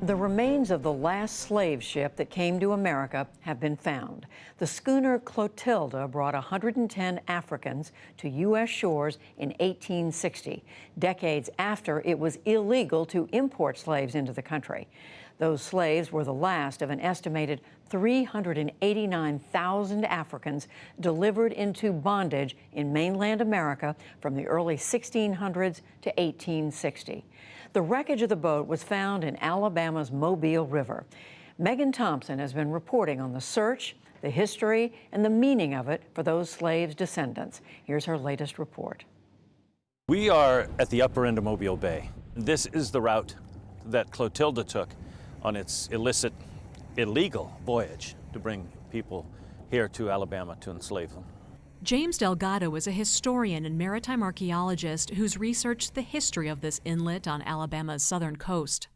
The remains of the last slave ship that came to America have been found. The schooner Clotilda brought 110 Africans to U.S. shores in 1860, decades after it was illegal to import slaves into the country. Those slaves were the last of an estimated 389,000 Africans delivered into bondage in mainland America from the early 1600s to 1860. The wreckage of the boat was found in Alabama's Mobile River. Megan Thompson has been reporting on the search, the history, and the meaning of it for those slaves' descendants. Here's her latest report. We are at the upper end of Mobile Bay. This is the route that Clotilda took on its illegal voyage to bring people here to Alabama to enslave them. James Delgado is a historian and maritime archaeologist who's researched the history of this inlet on Alabama's southern coast.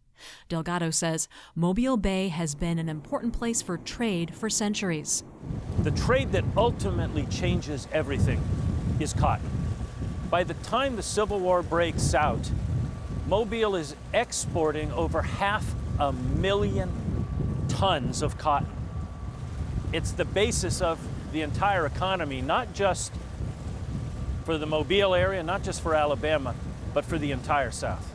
Delgado says Mobile Bay has been an important place for trade for centuries. The trade that ultimately changes everything is cotton. By the time the Civil War breaks out, Mobile is exporting over 500,000 tons of cotton. It's the basis of the entire economy, not just for the Mobile area, not just for Alabama, but for the entire South.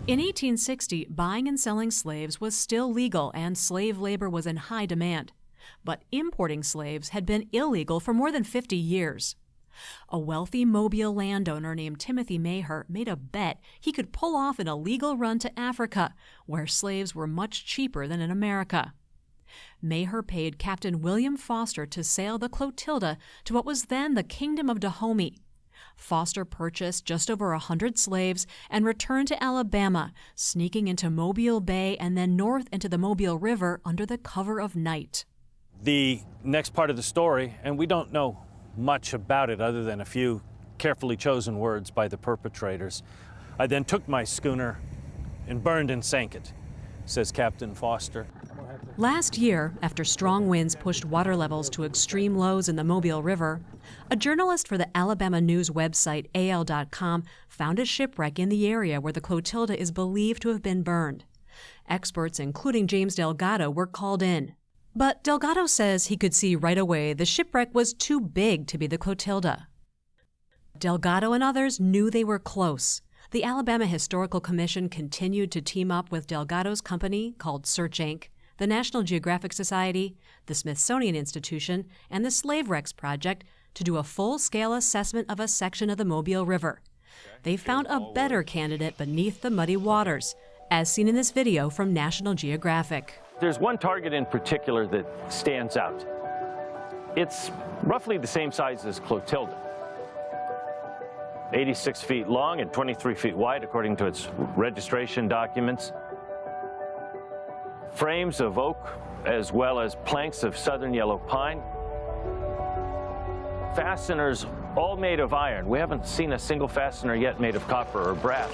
In 1860, buying and selling slaves was still legal and slave labor was in high demand. But importing slaves had been illegal for more than 50 years. A wealthy Mobile landowner named Timothy Maher made a bet he could pull off an illegal run to Africa, where slaves were much cheaper than in America. Maher paid Captain William Foster to sail the Clotilda to what was then the Kingdom of Dahomey. Foster purchased just over 100 slaves and returned to Alabama, sneaking into Mobile Bay and then north into the Mobile River under the cover of night. The next part of the story, and we don't know much about it other than a few carefully chosen words by the perpetrators. I then took my schooner and burned and sank it, says Captain Foster. Last year, after strong winds pushed water levels to extreme lows in the Mobile River, a journalist for the Alabama news website AL.com found a shipwreck in the area where the Clotilda is believed to have been burned. Experts, including James Delgado, were called in. But Delgado says he could see right away the shipwreck was too big to be the Clotilda. Delgado and others knew they were close. The Alabama Historical Commission continued to team up with Delgado's company called Search Inc., the National Geographic Society, the Smithsonian Institution, and the Slave Wrecks Project to do a full-scale assessment of a section of the Mobile River. They found a better candidate beneath the muddy waters, as seen in this video from National Geographic. There's one target in particular that stands out. It's roughly the same size as Clotilda. 86 feet long and 23 feet wide, according to its registration documents. Frames of oak, as well as planks of southern yellow pine. Fasteners all made of iron. We haven't seen a single fastener yet made of copper or brass.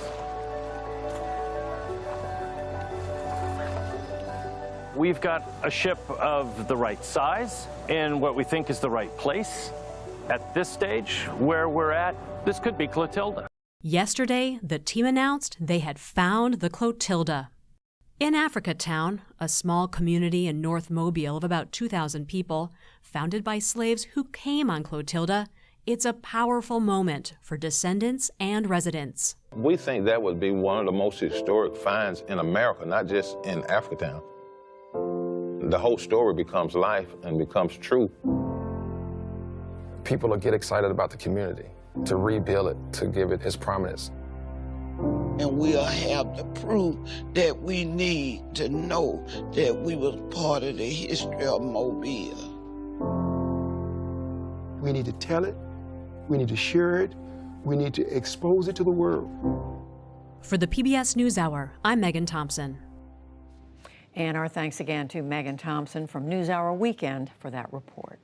We've got a ship of the right size in what we think is the right place. At this stage, where we're at, this could be Clotilda. Yesterday, the team announced they had found the Clotilda. In Africa Town, a small community in North Mobile of about 2,000 people, founded by slaves who came on Clotilda, it's a powerful moment for descendants and residents. We think that would be one of the most historic finds in America, not just in Africa Town. The whole story becomes life and becomes true. People will get excited about the community, to rebuild it, to give it its prominence. And we'll have the proof that we need to know that we was part of the history of Mobile. We need to tell it, we need to share it, we need to expose it to the world. For the PBS NewsHour, I'm Megan Thompson. And our thanks again to Megan Thompson from NewsHour Weekend for that report.